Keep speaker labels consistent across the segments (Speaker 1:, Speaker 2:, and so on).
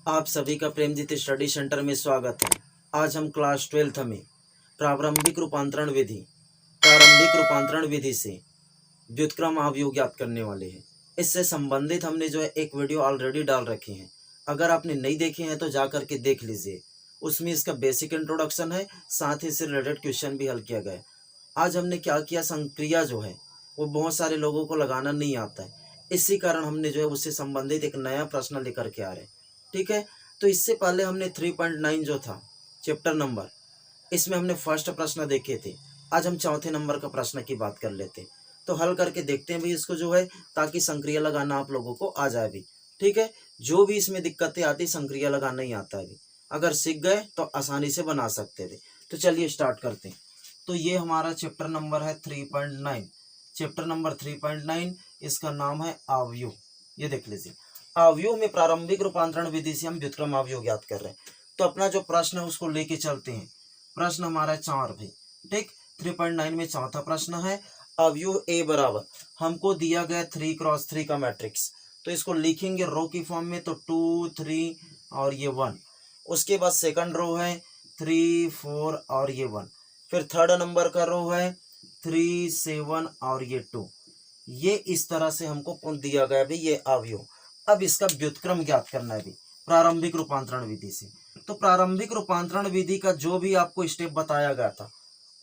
Speaker 1: आप सभी का प्रेमजीत स्टडी सेंटर में स्वागत है। आज हम क्लास 12th में प्रारंभिक रूपांतरण विधि से व्युत्क्रम अवयव ज्ञात करने वाले हैं। इससे संबंधित हमने जो है एक वीडियो ऑलरेडी डाल रखे हैं। अगर आपने नहीं देखे हैं तो जा करके देख लीजिए। उसमें इसका बेसिक इंट्रोडक्शन है, साथ ही से रिलेटेड क्वेश्चन भी हल किया गया है। आज हमने क्या किया, संक्रिया जो है वो बहुत सारे लोगों को लगाना नहीं आता है। इसी कारण हमने जो है उससे संबंधित एक नया प्रश्न लेकर के आ रहे हैं। ठीक है, तो इससे पहले हमने 3.9 जो था चैप्टर नंबर, इसमें हमने फर्स्ट प्रश्न देखे थे। आज हम चौथे नंबर का प्रश्न की बात कर लेते हैं। तो हल करके देखते हैं भी इसको जो है, ताकि संक्रिया लगाना आप लोगों को आ जाए भी। ठीक है, जो भी इसमें दिक्कतें आती, संक्रिया लगाना नहीं आता है भी, अगर सीख गए तो आसानी से बना सकते थे। तो चलिए स्टार्ट करते हैं। तो ये हमारा चैप्टर नंबर है 3.9। चैप्टर नंबर 3.9, इसका नाम है अवयव। ये देख लीजिए, अवयव में प्रारंभिक रूपांतरण विधि से हम व्युत्क्रम अवयव ज्ञात कर रहे हैं। तो अपना जो प्रश्न है उसको लेके चलते हैं। प्रश्न हमारा 4 भाई। ठीक, 3.9 में चौथा प्रश्न है, अवयव ए बराबर हमको दिया गया 3x3 का मैट्रिक्स। तो इसको लिखेंगे रो की फॉर्म में, तो 2 3 और ये 1। उसके बाद सेकंड रो है 3 4 और ये 1। फिर थर्ड नंबर का रो है 3 7 और ये 2। ये इस तरह से हमको दिया गया भी ये अवयव। अब इसका व्युत्क्रम ज्ञात करना है भी प्रारंभिक रूपांतरण विधि से। तो प्रारंभिक रूपांतरण विधि का जो भी आपको स्टेप बताया गया था,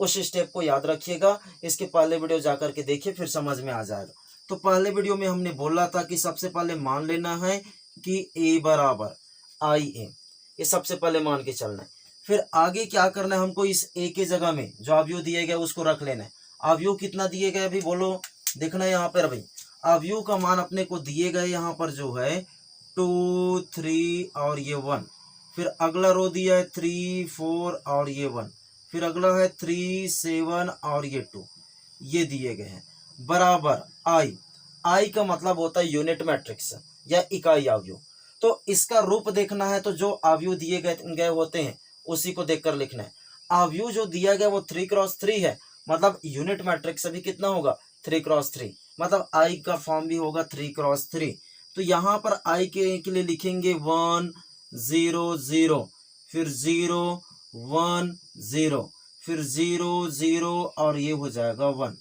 Speaker 1: उस स्टेप को याद रखिएगा। इसके पहले वीडियो जाकर के देखिए, फिर समझ में आ जाएगा। तो पहले वीडियो में हमने बोला था कि सबसे पहले मान लेना है कि ए बराबर आई ए, ये सबसे पहले मान के चलना है। फिर आगे क्या करना है, हमको इस ए के जगह में जो अवयव दिए गए उसको रख लेना है। अवयव कितना दिए गए अभी बोलो, देखना है यहाँ पर भाई। अवयव का मान अपने को दिए गए यहाँ पर जो है 2 3 और ये 1। फिर अगला रो दिया है 3 4 और ये 1। फिर अगला है 3 7 और ये 2। ये दिए गए हैं बराबर आई। आई का मतलब होता है यूनिट मैट्रिक्स या इकाई अवयव। तो इसका रूप देखना है, तो जो अवयव दिए गए होते हैं उसी को देखकर लिखना है। अवयव जो दिया गया वो 3x3 है, मतलब यूनिट मैट्रिक्स भी कितना होगा 3x3, मतलब आई का फॉर्म भी होगा 3x3। तो यहाँ पर आई के लिए लिखेंगे 1 0 0, फिर 0 1 0, फिर 0 0 और ये हो जाएगा 1।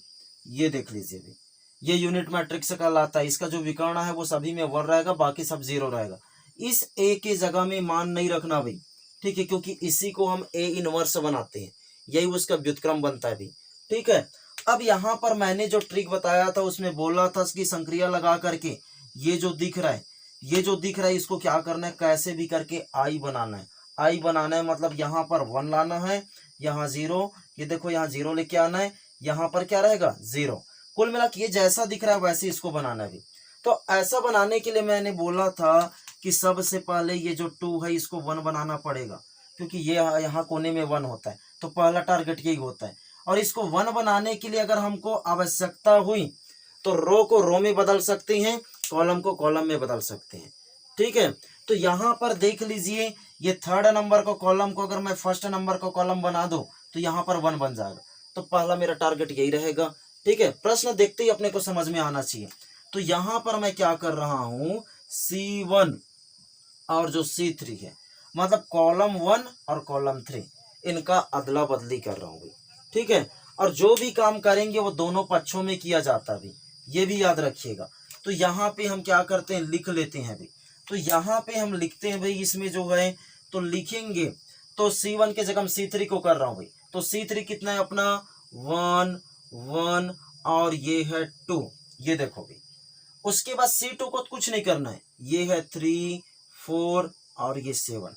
Speaker 1: ये देख लीजिए भी, ये यूनिट मैट्रिक्स कहलाता है। इसका जो विकर्ण है वो सभी में 1 रहेगा, बाकी सब 0 रहेगा। इस ए के जगह में मान नहीं रखना भाई, ठीक है, क्योंकि इसी को हम ए इनवर्स बनाते हैं, यही उसका व्युत्क्रम बनता है भी। ठीक है, अब यहाँ पर मैंने जो ट्रिक बताया था उसमें बोला था कि संक्रिया लगा करके ये जो दिख रहा है, ये जो दिख रहा है, इसको क्या करना है, कैसे भी करके आई बनाना है। आई बनाना है मतलब यहाँ पर 1 लाना है, यहाँ 0, ये देखो यहाँ 0 लेके आना है, यहाँ पर क्या रहेगा 0। कुल मिला के ये जैसा दिख रहा है वैसे इसको बनाना है भी। तो ऐसा बनाने के लिए मैंने बोला था कि सबसे पहले ये जो 2 है इसको 1 बनाना पड़ेगा, क्योंकि ये यहाँ कोने में 1 होता है, तो पहला टारगेट यही होता है। और इसको 1 बनाने के लिए अगर हमको आवश्यकता हुई तो रो को रो में बदल सकते हैं, कॉलम को कॉलम में बदल सकते हैं। ठीक है, तो यहाँ पर देख लीजिए, ये थर्ड नंबर का कॉलम को अगर मैं फर्स्ट नंबर का कॉलम बना दूं तो यहाँ पर 1 बन जाएगा। तो पहला मेरा टारगेट यही रहेगा। ठीक है, प्रश्न देखते ही अपने को समझ में आना चाहिए। तो यहाँ पर मैं क्या कर रहा हूँ, C1 और जो C3 है, मतलब कॉलम 1 और कॉलम 3, इनका अदला बदली कर रहा हूँ। ठीक है, और जो भी काम करेंगे वो दोनों पक्षों में किया जाता है, ये भी याद रखिएगा। तो यहाँ पे हम क्या करते हैं, लिख लेते हैं भाई। तो यहाँ पे हम लिखते हैं भाई, इसमें जो है तो लिखेंगे, तो C1 के जगह हम C3 को कर रहा हूँ भाई। तो C3 कितना है अपना 1 1 और ये है 2, ये देखो भाई। उसके बाद C2 को कुछ नहीं करना है, ये है 3 4 और ये 7।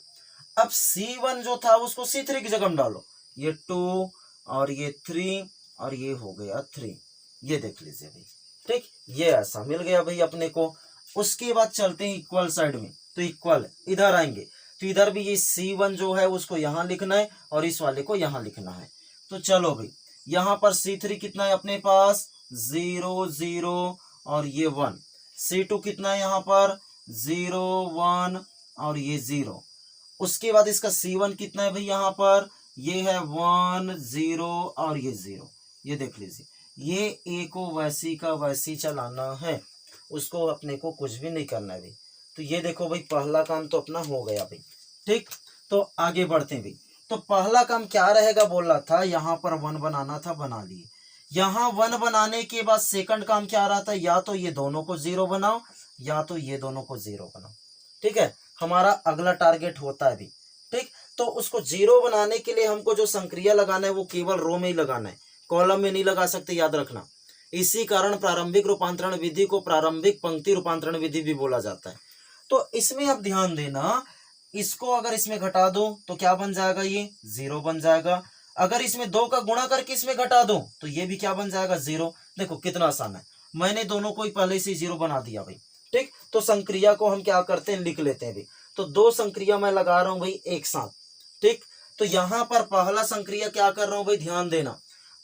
Speaker 1: अब C1 जो था उसको C3 की जगह में डालो, ये 2 और ये 3 और ये हो गया 3। ये देख लीजिए भाई। ठीक, ये ऐसा मिल गया भाई अपने को। उसके बाद चलते हैं इक्वल साइड में। तो इक्वल इधर आएंगे, तो इधर भी ये C1 जो है उसको यहाँ लिखना है और इस वाले को यहाँ लिखना है। तो चलो भाई, यहाँ पर C3 कितना है अपने पास 0 0 और ये 1। C2 कितना है यहाँ पर 0 1 और ये 0। उसके बाद इसका C1 कितना है भाई, यहाँ पर ये है 1 0 और ये 0। ये देख लीजिए, ये ए को वैसी का वैसी चलाना है, उसको अपने को कुछ भी नहीं करना है भाई। तो ये देखो भाई पहला काम तो अपना हो गया भाई। ठीक, तो आगे बढ़ते हैं भाई। तो पहला काम क्या रहेगा बोल रहा था, यहाँ पर 1 बनाना था, बना लिए। यहाँ 1 बनाने के बाद सेकंड काम क्या रहा था, या तो ये दोनों को 0 बनाओ या तो ये दोनों को 0 बनाओ। ठीक है, हमारा अगला टारगेट होता है भी। ठीक, तो उसको 0 बनाने के लिए हमको जो संक्रिया लगाना है वो केवल रो में ही लगाना है, कॉलम में नहीं लगा सकते, याद रखना। इसी कारण प्रारंभिक रूपांतरण विधि को प्रारंभिक पंक्ति रूपांतरण विधि भी बोला जाता है। तो इसमें आप ध्यान देना, इसको अगर इसमें घटा दो तो क्या बन जाएगा, ये 0 बन जाएगा। अगर इसमें 2 का गुणा करके इसमें घटा दो तो ये भी क्या बन जाएगा, 0। देखो कितना आसान है, मैंने दोनों को ही पहले से 0 बना दिया भाई। ठीक, तो संक्रिया को हम क्या करते हैं, लिख लेते हैं भाई। तो 2 संक्रिया मैं लगा रहा हूं भाई एक साथ। ठीक, तो यहां पर पहला संक्रिया क्या कर रहा हूं भाई, ध्यान देना।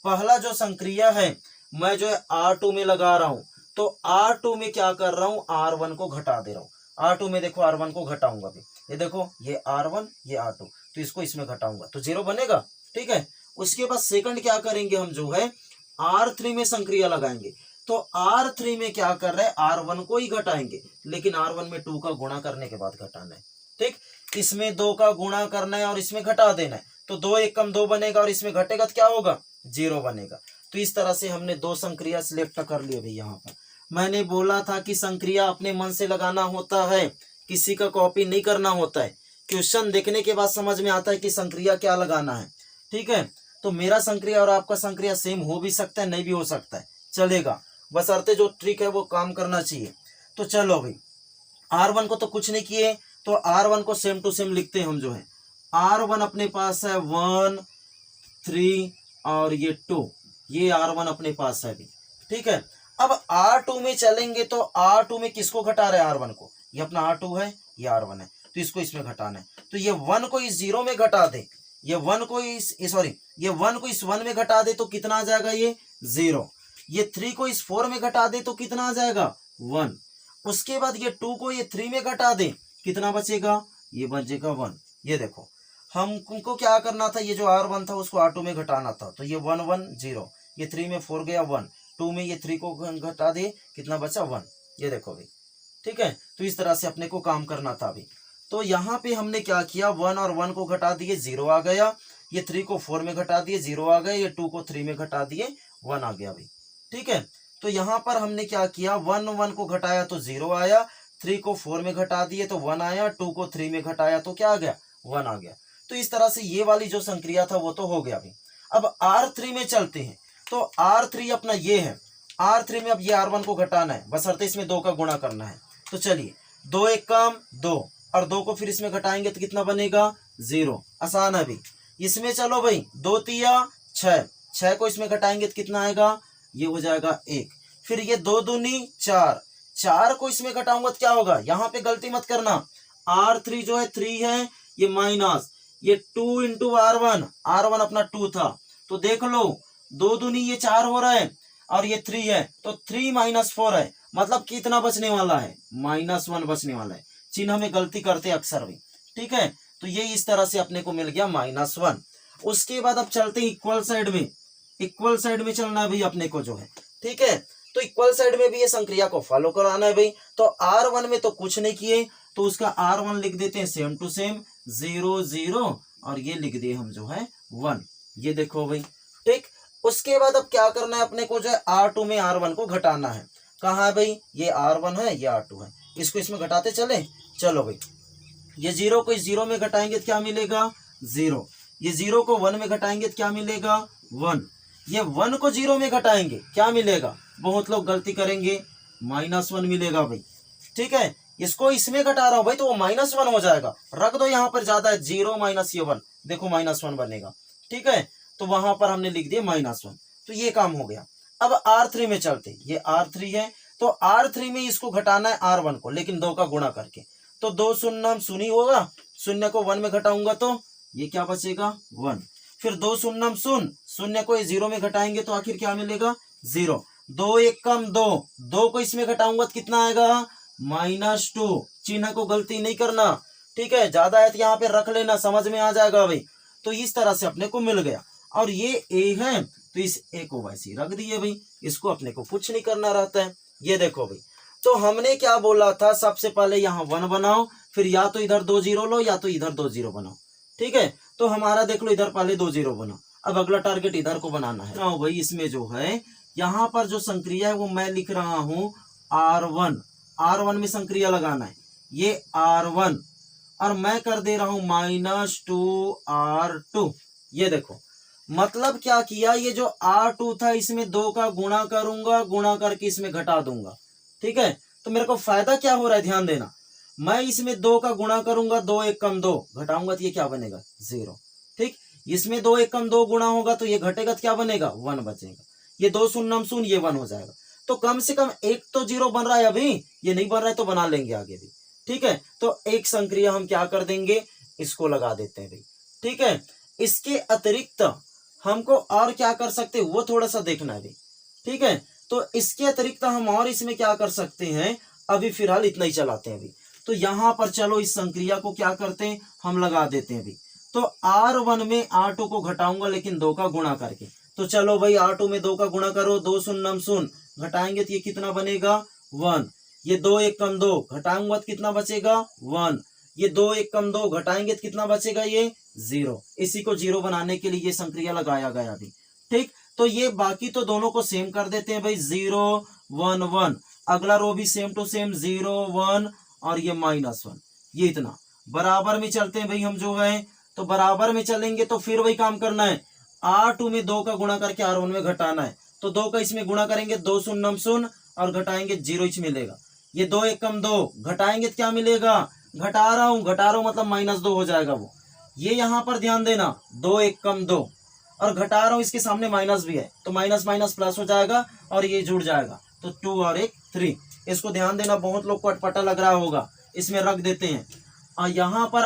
Speaker 1: पहला जो संक्रिया है मैं जो है R2 में लगा रहा हूं, तो R2 में क्या कर रहा हूं, R1 को घटा दे रहा हूं। R2 में देखो R1 को घटाऊंगा भाई, ये देखो ये R1 ये R2, तो इसको इसमें घटाऊंगा तो 0 बनेगा। ठीक है, उसके बाद सेकंड क्या करेंगे हम, जो है R3 में संक्रिया लगाएंगे। तो R3 में क्या कर रहे हैं, R1 को ही घटाएंगे, लेकिन R1 में 2 का गुणा करने के बाद घटाना है। ठीक, इसमें 2 का गुणा करना है और इसमें घटा देना है, तो 2 1 कम 2 बनेगा और इसमें घटेगा तो क्या होगा, 0 बनेगा। तो इस तरह से हमने 2 संक्रिया सिलेक्ट कर लिए भाई। यहाँ पर मैंने बोला था कि संक्रिया अपने मन से लगाना होता है, किसी का कॉपी नहीं करना होता है। क्वेश्चन देखने के बाद समझ में आता है कि संक्रिया क्या लगाना है। ठीक है, तो मेरा संक्रिया और आपका संक्रिया सेम हो भी सकता है, नहीं भी हो सकता है, चलेगा, बशर्ते जो ट्रिक है वो काम करना चाहिए। तो चलो भाई, R1 को तो कुछ नहीं किए, तो R1 को सेम टू सेम लिखते हैं हम। जो है R1 अपने पास है 1 3 और ये 2, ये R1 अपने पास है भी। ठीक है, अब R2 में चलेंगे तो R2 में किसको घटा रहे हैं, R1 को। ये अपना R2 है, ये R1 है, तो इसको इसमें घटाना है। तो ये 1 को इस 0 में घटा दे, ये 1 को इस 1 में घटा दे तो कितना आ जाएगा, ये 0। ये 3 को इस 4 में घटा दे तो कितना आ जाएगा, 1। उसके बाद ये 2 को ये 3 में घटा दे, कितना बचेगा, ये बचेगा 1। ये देखो हमको क्या करना था, ये जो R1 था उसको R2 में घटाना था, तो ये 1 1 0, ये 3 में 4 गया 1, 2 में ये 3 को घटा दे, कितना बचा 1। ये देखो भाई, ठीक है, तो इस तरह से अपने को काम करना था अभी। तो यहाँ पे हमने क्या किया, 1 और 1 को घटा दिए, 0 आ गया। ये 3 को 4 में घटा दिए, 0 आ गया। ये 2 को 3 में घटा दिए, 1 आ गया भाई। ठीक है, तो यहाँ पर हमने क्या किया, 1 1 को घटाया तो 0 आया, 3 को 4 में घटा दिए तो 1 आया, 2 को 3 में घटाया तो क्या आ गया, 1 आ गया। तो इस तरह से ये वाली जो संक्रिया था वो तो हो गया भाई। अब R3 में चलते हैं, तो R3 अपना ये है, R3 में अब ये R1 को घटाना है, बशर्ते इसमें 2 का गुणा करना है। तो चलिए 2 1 काम 2, और 2 को फिर इसमें घटाएंगे तो कितना बनेगा, 0। आसान है भाई। इसमें चलो भाई 2 तिया 6, 6 को इसमें घटाएंगे तो कितना आएगा, ये हो जाएगा 1। फिर ये 2 दूनी 4, 4 को इसमें घटाऊंगा तो क्या होगा, यहाँ पे गलती मत करना, R3 जो है 3 है, ये माइनस, ये 2 इंटू R1, R1 अपना 2 था, तो देख लो 2 दूनी ये 4 हो रहा है और ये 3 है, तो 3 माइनस 4 है, मतलब कितना बचने वाला है, -1 बचने वाला है। चिन्ह में गलती करते अक्सर भी। ठीक है, तो ये इस तरह से अपने को मिल गया -1। उसके बाद अब चलते हैं इक्वल साइड में, इक्वल साइड में चलना है भाई अपने को जो है। ठीक है, तो इक्वल साइड में भी ये संक्रिया को फॉलो कराना है भाई। तो R1 में तो कुछ नहीं किए, तो उसका R1 लिख देते हैं सेम टू सेम 0 0, और ये लिख दिए हम जो है 1। ये देखो भाई, ठीक। उसके बाद अब क्या करना है अपने को, जो है R2 में R1 को घटाना है। कहाँ है भाई, ये R1 है, ये R2 है, इसको इसमें घटाते चले। चलो भाई, ये 0 को इस 0 में घटाएंगे तो क्या मिलेगा, 0। ये 0 को 1 में घटाएंगे तो क्या मिलेगा, 1। ये 1 को 0 में घटाएंगे क्या मिलेगा, बहुत लोग गलती करेंगे, -1 मिलेगा भाई। ठीक है, इसको इसमें घटा रहा हूं भाई तो वो -1 हो जाएगा, रख दो यहाँ पर ज्यादा है, 0 माइनस ये 1, देखो -1 बनेगा। ठीक है, तो वहां पर हमने लिख दिया -1, तो ये काम हो गया। अब R3 में चलते, ये R3 है, तो R3 में इसको घटाना है R1 को, लेकिन 2 का गुणा करके, तो 2 शून्य शून्य होगा, शून्य को 1 में घटाऊंगा तो ये क्या बचेगा, 1। फिर 2 शून्य शून्य, शून्य को 0 में घटाएंगे तो आखिर क्या मिलेगा, 0। 2 1 कम 2, 2 को इसमें घटाऊंगा तो कितना आएगा, -2। चिन्ह को गलती नहीं करना, ठीक है, ज्यादा है तो यहाँ पे रख लेना, समझ में आ जाएगा भाई। तो इस तरह से अपने को मिल गया, और ये A है तो इस A को वैसे ही रख दिए भाई, इसको अपने को कुछ नहीं करना रहता है। ये देखो भाई, तो हमने क्या बोला था, सबसे पहले यहाँ 1 बनाओ, फिर या तो इधर 2 जीरो लो या तो इधर 2 जीरो बनाओ। ठीक है, तो हमारा देख लो इधर पहले 2 जीरो बना, अब अगला टारगेट इधर को बनाना है। हाँ भाई, इसमें जो है यहाँ पर जो संक्रिया है वो मैं लिख रहा हूँ R1, R1 में संक्रिया लगाना है, ये R1, और मैं कर दे रहा हूं -2R2। ये देखो मतलब क्या किया, ये जो R2 था इसमें 2 का गुणा करूंगा, गुणा करके इसमें घटा दूंगा। ठीक है, तो मेरे को फायदा क्या हो रहा है, ध्यान देना, मैं इसमें 2 का गुणा करूंगा, 2 1 कम 2, घटाऊंगा तो ये क्या बनेगा 0। ठीक, इसमें 2 1 कम 2 गुणा होगा तो ये घटेगा तो क्या बनेगा 1 बचेगा, ये 2 शून्य शून्य, ये 1 हो जाएगा। तो कम से कम एक तो 0 बन रहा है, अभी ये नहीं बन रहा है तो बना लेंगे आगे भी। ठीक है, तो एक संक्रिया हम क्या कर देंगे, इसको लगा देते हैं भाई। ठीक है, इसके अतिरिक्त हमको और क्या कर सकते हैं वो थोड़ा सा देखना है भाई। ठीक है, तो इसके अतिरिक्त हम और इसमें क्या कर सकते हैं, अभी फिलहाल इतना ही चलाते हैं अभी। तो यहां पर चलो इस संक्रिया को क्या करते हैं, हम लगा देते हैं अभी। तो R1 में R2 को घटाऊंगा लेकिन 2 का गुणा करके। तो चलो भाई R2 में 2 का गुणा करो, 2 शून्य शून्य, घटाएंगे तो ये कितना बनेगा 1, ये 2 1 कम 2, घटाऊंगा तो कितना बचेगा 1, ये 2 1 कम 2, घटाएंगे तो कितना बचेगा ये 0। इसी को 0 बनाने के लिए ये संक्रिया लगाया गया अभी। ठीक, तो ये बाकी तो दोनों को सेम कर देते हैं भाई, 0 1 1, अगला रो भी सेम टू सेम 0 1 और ये -1, ये इतना बराबर में चलते हैं भाई हम जो है। तो बराबर में चलेंगे तो फिर वही काम करना है, R2 में 2 का गुणा करके R1 में घटाना है। तो 2 का इसमें गुणा करेंगे, 2 शून्य शून्य और घटाएंगे 0 इच मिलेगा। ये 2 1 कम 2, घटाएंगे तो क्या मिलेगा, घटा रहा हूं मतलब -2 हो जाएगा वो। ये यहां पर ध्यान देना, 2 1 कम 2 और घटा रहा हूं, इसके सामने माइनस भी है तो माइनस माइनस प्लस हो जाएगा और ये जुड़ जाएगा। तो 2 और 1 3, इसको ध्यान देना, बहुत लोग को अटपटा लग रहा होगा, इसमें रख देते हैं। और यहाँ पर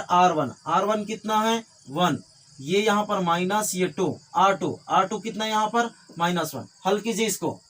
Speaker 1: R1 कितना है 1, ये यहाँ पर माइनस, ये 2 R2 कितना है यहाँ पर -1। हल कीजिए इसको,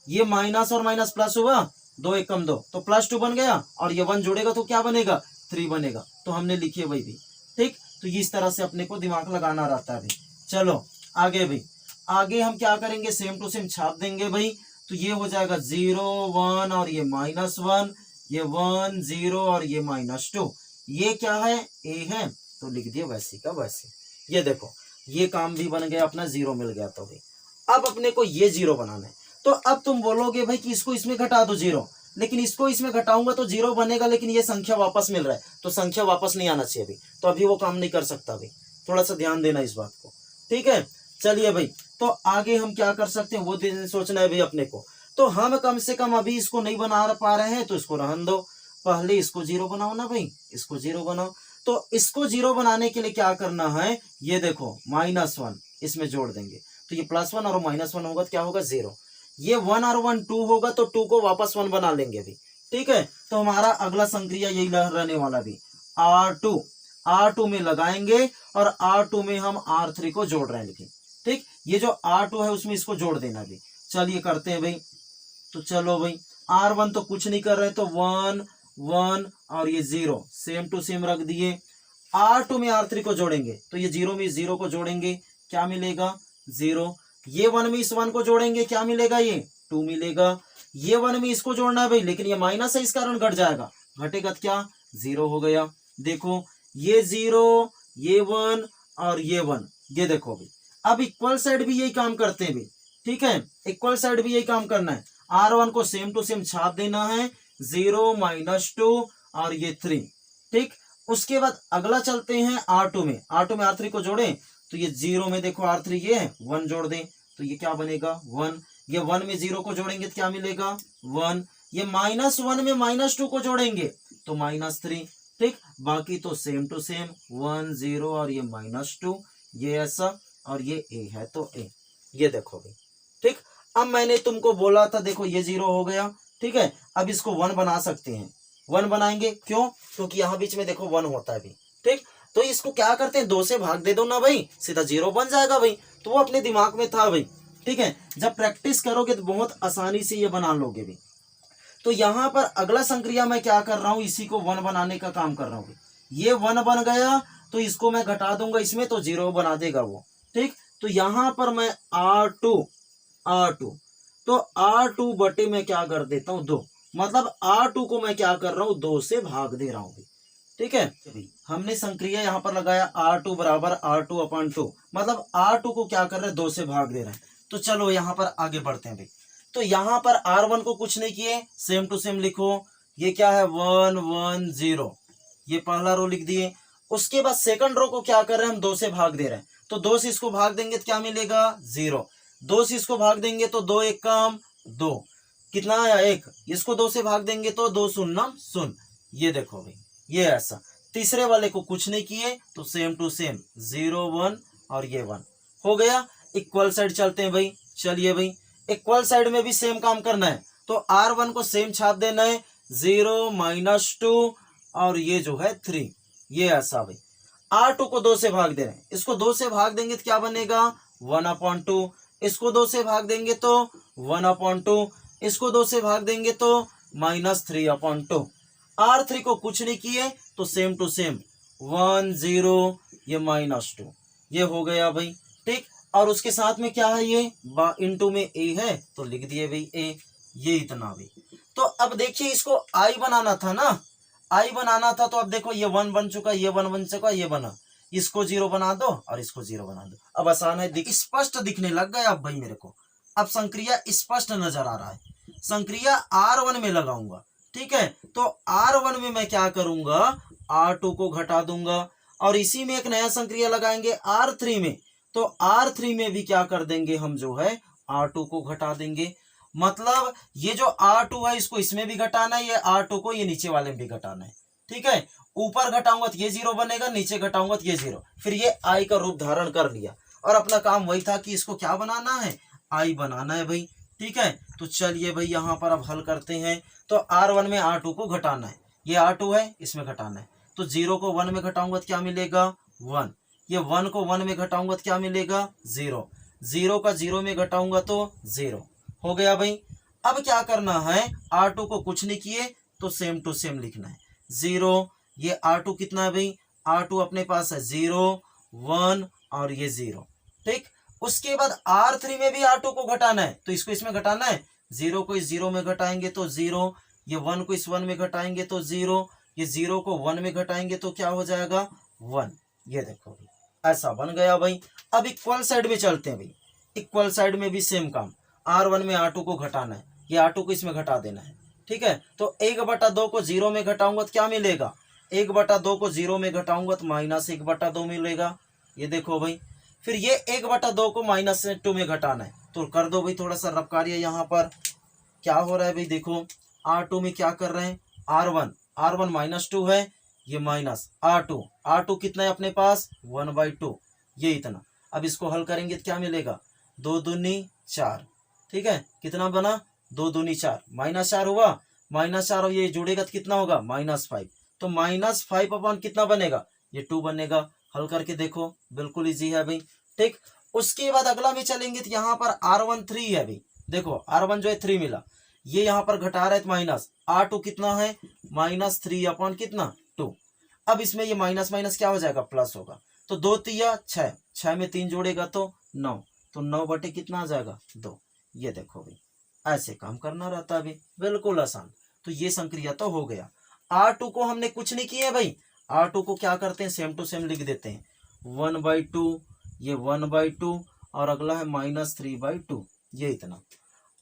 Speaker 1: ये माइनस और माइनस प्लस हुआ, 2 1 कम 2 तो +2 बन गया और ये 1 जुड़ेगा तो क्या बनेगा 3 बनेगा। तो हमने लिखी है भाई भी। ठीक, तो इस तरह से अपने को दिमाग लगाना रहता है भाई। चलो आगे भाई, आगे हम क्या करेंगे, सेम टू सेम छाप देंगे भाई। तो ये हो जाएगा 0 1 और ये -1, ये 1 0 और ये -2, ये क्या है A है तो लिख दिया वैसे का वैसे। ये देखो ये काम भी बन गया अपना, 0 मिल गया। तो भाई अब अपने को ये 0 बनाना है। तो अब तुम बोलोगे भाई कि इसको इसमें घटा दो 0, लेकिन इसको इसमें घटाऊंगा तो 0 बनेगा, लेकिन ये संख्या वापस मिल रहा है तो संख्या वापस नहीं आना चाहिए अभी, तो अभी वो काम नहीं कर सकता भाई, थोड़ा सा ध्यान देना इस बात को। ठीक है, चलिए भाई, तो आगे हम क्या कर सकते हैं वो सोचना है भाई अपने को। तो हम कम से कम अभी इसको नहीं बना पा रहे हैं तो इसको रहन दो, पहले इसको 0 बनाओ ना भाई, इसको 0 बनाओ। तो इसको 0 बनाने के लिए क्या करना है, ये देखो -1 इसमें जोड़ देंगे तो ये +1 और -1 होगा तो क्या होगा 0। ये 1 और 1 2 होगा तो 2 को वापस 1 बना लेंगे अभी। ठीक है, तो हमारा अगला संक्रिया यही रहने वाला भी, R2 में लगाएंगे और R2 में हम R3 को जोड़ रहे हैं लेकिन। ठीक, ये जो R2 है उसमें इसको जोड़ देना भी। चलिए करते हैं भाई। तो चलो भाई, R1 तो कुछ नहीं कर रहे तो 1 1 और ये 0 सेम टू सेम रख दिए। R2 में R3 को जोड़ेंगे तो ये 0 में 0 को जोड़ेंगे, क्या मिलेगा 0। ये 1 में इस 1 को जोड़ेंगे, क्या मिलेगा ये 2 मिलेगा। ये 1 में इसको जोड़ना है भाई, लेकिन ये माइनस है इस कारण घट जाएगा, घटेगा तो क्या 0 हो गया। देखो ये 0 ये 1 और ये 1, ये देखो भाई। अब इक्वल साइड भी यही काम करते हैं भाई। ठीक है, इक्वल साइड भी यही काम करना है, R1 को सेम टू सेम छाप देना है, 0 -2 और ये 3। ठीक, उसके बाद अगला चलते हैं R2 में R3 को जोड़ें तो ये 0 में देखो R3 ये है, 1 जोड़ दें तो ये क्या बनेगा 1। ये 1 में 0 को जोड़ेंगे तो क्या मिलेगा 1। ये -1 में -2 को जोड़ेंगे तो -3। ठीक, बाकी तो सेम टू सेम 1 0 और ये -2, ये ऐसा और ये A है तो A। ये देखो भाई। ठीक, अब मैंने तुमको बोला था देखो ये 0 हो गया। ठीक है, अब इसको 1 बना सकते हैं, 1 बनाएंगे क्यों, क्योंकि यहाँ बीच में देखो 1 होता है भाई। ठीक, तो इसको क्या करते हैं 2 से भाग दे दो ना भाई, सीधा 0 बन जाएगा भाई। तो वो अपने दिमाग में था भाई। ठीक है, जब प्रैक्टिस करोगे तो बहुत आसानी से ये बना लोगे भाई। तो यहाँ पर अगला संक्रिया मैं क्या कर रहा हूँ, इसी को 1 बनाने का काम कर रहा हूँ। ये 1 बन गया तो इसको मैं घटा दूंगा इसमें तो 0 बना देगा वो। ठीक, तो यहाँ पर मैं R2 तो R2 बटे में क्या कर देता हूँ 2। मतलब R2 को मैं क्या कर रहा हूं, 2 से भाग दे रहा हूं। ठीक है, हमने संक्रिया यहाँ पर लगाया R2 बराबर R2/2, मतलब R2 को क्या कर रहे हैं, 2 से भाग दे रहे हैं। तो चलो यहाँ पर आगे बढ़ते हैं भाई। तो यहाँ पर R1 को कुछ नहीं किए, सेम टू सेम लिखो। ये क्या है, 1 1 0, ये पहला रो लिख दिए। उसके बाद सेकंड रो को क्या कर रहे हैं, हम 2 से भाग दे रहे हैं। तो 2 से इसको भाग देंगे तो क्या मिलेगा, 0। 2 से इसको भाग देंगे तो 2 1 काम 2, कितना आया 1। इसको 2 से भाग देंगे तो 2 शून्य शून्य। ये देखो भाई, ये ऐसा। तीसरे वाले को कुछ नहीं किए तो सेम टू सेम 0 1 और ये 1 हो गया। इक्वल साइड चलते हैं भाई। चलिए भाई, इक्वल साइड में भी सेम काम करना है। तो R1 को सेम छाप देना है, 0 -2 और ये जो है 3, ये ऐसा भाई। R2 को 2 से भाग दे रहे हैं, इसको 2 से भाग देंगे तो क्या बनेगा, 1/2। इसको 2 से भाग देंगे तो 1/2, इसको 2 से भाग देंगे तो -3/2। R3 को कुछ नहीं किए तो सेम टू सेम 1 0, ये -2, ये हो गया भाई। ठीक, और उसके साथ में क्या है, ये इंटू में a है तो लिख दिए भाई a, ये इतना भी। तो अब देखिए इसको I बनाना था ना, I बनाना था। तो अब देखो ये 1 बन चुका, ये 1 बन चुका, ये बना। इसको 0 बना दो और इसको 0 बना दो। अब आसान है, स्पष्ट दिखने लग गया अब भाई मेरे को। अब संक्रिया स्पष्ट नजर आ रहा है। संक्रिया R1 में लगाऊंगा। ठीक है, तो R1 में मैं क्या करूंगा, R2 को घटा दूंगा और इसी में एक नया संक्रिया लगाएंगे R3 में। तो R3 में भी क्या कर देंगे हम, जो है R2 को घटा देंगे। मतलब ये जो R2 है इसको इसमें भी घटाना है, ये R2 को ये नीचे वाले में भी घटाना है। ठीक है, ऊपर घटाऊंगा तो ये 0 बनेगा, नीचे घटाऊंगा तो ये 0, फिर ये I का रूप धारण कर लिया। और अपना काम वही था कि इसको क्या बनाना है, I बनाना है भाई। ठीक है, तो चलिए भाई यहाँ पर अब हल करते हैं। तो R1 में R2 को घटाना है, ये R2 है इसमें घटाना है। तो 0 को 1 में घटाऊंगा तो क्या मिलेगा, 1। ये 1 को 1 में घटाऊंगा तो क्या मिलेगा, 0। 0 का 0 में घटाऊंगा तो 0 हो गया भाई। अब क्या करना है, R2 को कुछ नहीं किए तो सेम टू सेम लिखना है, 0। ये R2 कितना है भाई, R2 अपने पास है 0 1 और ये 0। ठीक, उसके बाद R3 में भी R2 को घटाना है, तो इसको इसमें घटाना है। 0 को इस 0 में घटाएंगे तो 0, ये 1 को इस 1 में घटाएंगे तो 0, ये 0 को 1 में घटाएंगे तो क्या हो जाएगा, 1। ये देखो भाई, ऐसा बन गया भाई। अब इक्वल साइड में चलते हैं भाई। इक्वल साइड में भी सेम काम, R1 में R2 को घटाना है, ये R2 को इसमें घटा देना है। ठीक है, तो 1/2 को 0 में घटाऊंगा तो क्या मिलेगा, 1/2 को 0 में घटाऊंगा तो -1/2 मिलेगा। ये देखो भाई, फिर ये 1/2 को -2 में घटाना है, तो कर दो भाई थोड़ा सा रफ कार्य। यहाँ पर क्या हो रहा है भाई, देखो R2 में क्या कर रहे हैं, R1 -2 है, ये माइनस R2 कितना है अपने पास, 1/2, ये इतना। अब इसको हल करेंगे तो क्या मिलेगा, 2 दूनी 4। ठीक है, कितना बना, 2 दूनी 4, -4 हुआ, -4 और ये जुड़ेगा तो कितना होगा, -5। तो -5 कितना बनेगा, ये 2 बनेगा। हल करके देखो, बिल्कुल इजी है भाई। ठीक, उसके बाद अगला में चलेंगे तो यहाँ पर R1 3 है भाई। देखो R1 जो है 3 मिला, ये यहाँ पर घटा रहा है तो माइनस, R2 कितना है, -3 कितना 2। अब इसमें ये माइनस माइनस क्या हो जाएगा, प्लस होगा। तो 2 तिया 6, 6 में 3 जोड़ेगा तो 9, तो 9 बटे कितना आ जाएगा, 2। ये देखो भाई, ऐसे काम करना रहता है भाई, बिल्कुल आसान। तो ये संक्रिया तो हो गया। R2 को हमने कुछ नहीं किया भाई, R2 को क्या करते हैं, सेम टू सेम लिख देते हैं, 1/2, ये 1/2 और अगला है -3/2, ये इतना।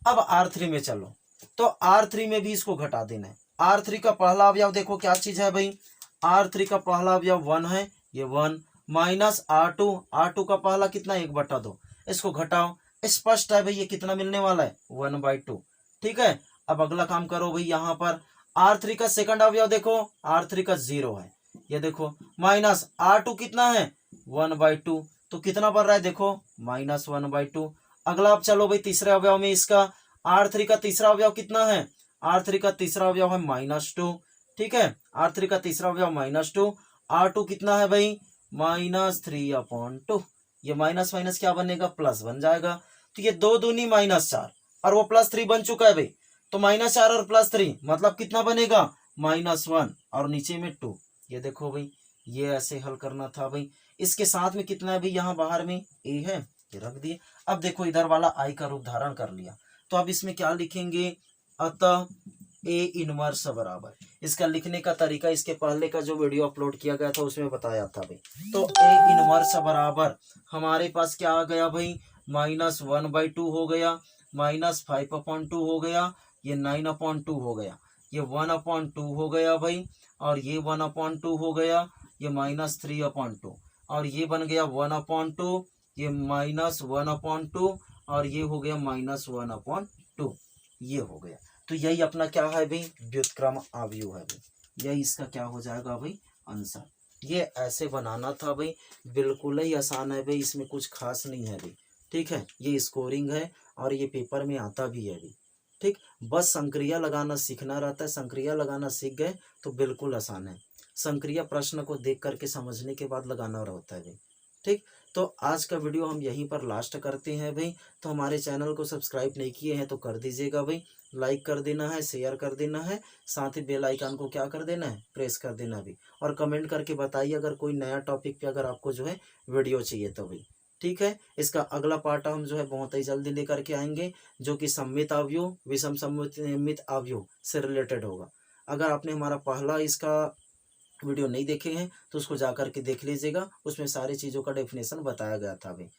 Speaker 1: अब R3 में चलो, तो R3 में भी इसको घटा देना है। R3 का पहला अवयव देखो क्या चीज है भाई, R3 का पहला अवयव 1 है, ये 1 माइनस R2 का पहला कितना, 1/2, इसको घटाओ, स्पष्ट है भाई ये कितना मिलने वाला है, 1/2। ठीक है, अब अगला काम करो भाई, यहाँ पर R3 का सेकंड अवयव देखो, R3 का 0 है, ये देखो माइनस R2 कितना है, 1/2, तो कितना बढ़ रहा है देखो, -1/2। अगला अब चलो भाई तीसरे अवयव में, इसका R3 का तीसरा अवयव कितना है, R3 का तीसरा अवयव है -2। ठीक है, R3 का तीसरा अवयव -2, R2 कितना है भाई, -3/2। ये माइनस माइनस क्या बनेगा, प्लस बन जाएगा। तो ये 2 दूनी -4 और वो +3 बन चुका है भाई, तो -4 और +3 मतलब कितना बनेगा, -1 और नीचे में 2। ये देखो भाई, ये ऐसे हल करना था भाई। इसके साथ में कितना है भाई, यहाँ बाहर में a है, ये रख दिए। अब देखो इधर वाला I का रूप धारण कर लिया, तो अब इसमें क्या लिखेंगे, अतः ए इनवर्स बराबर, इसका लिखने का तरीका इसके पहले का जो वीडियो अपलोड किया गया था उसमें बताया था भाई। तो ए इनवर्स बराबर हमारे पास क्या आ गया भाई, -1/2 हो गया, -5/2 हो गया, ये 9/2 हो गया, ये 1/2 हो गया भाई, और ये 1/2 हो गया, ये -3/2, और ये बन गया 1/2, ये -1/2, और ये हो गया -1/2, ये हो गया। तो यही अपना क्या है भाई, व्युत्क्रम अवयव है भाई, यही इसका क्या हो जाएगा भाई, आंसर। ये ऐसे बनाना था भाई, बिल्कुल ही आसान है भाई, इसमें कुछ खास नहीं है भाई, ठीक है। ये स्कोरिंग है और ये पेपर में आता भी है भाई, ठीक। बस संक्रिया लगाना सीखना रहता है, संक्रिया लगाना सीख गए तो बिल्कुल आसान है। संक्रिया प्रश्न को देख करके समझने के बाद लगाना रहता है भाई, ठीक। तो आज का वीडियो हम यहीं पर लास्ट करते हैं भाई। तो हमारे चैनल को सब्सक्राइब नहीं किए हैं तो कर दीजिएगा भाई, लाइक कर देना है, शेयर कर देना है, साथ ही बेल आइकन को क्या कर देना है, प्रेस कर देना भी, और कमेंट करके बताइए अगर कोई नया टॉपिक पे अगर आपको जो है वीडियो चाहिए तो भाई, ठीक है। इसका अगला पार्ट हम जो है बहुत ही जल्दी लेकर के आएंगे, जो कि सममित अवयव, विषम सममित अवयव से रिलेटेड होगा। अगर आपने हमारा पहला इसका वीडियो नहीं देखे हैं तो उसको जा कर के देख लीजिएगा, उसमें सारी चीज़ों का डेफिनेशन बताया गया था भाई,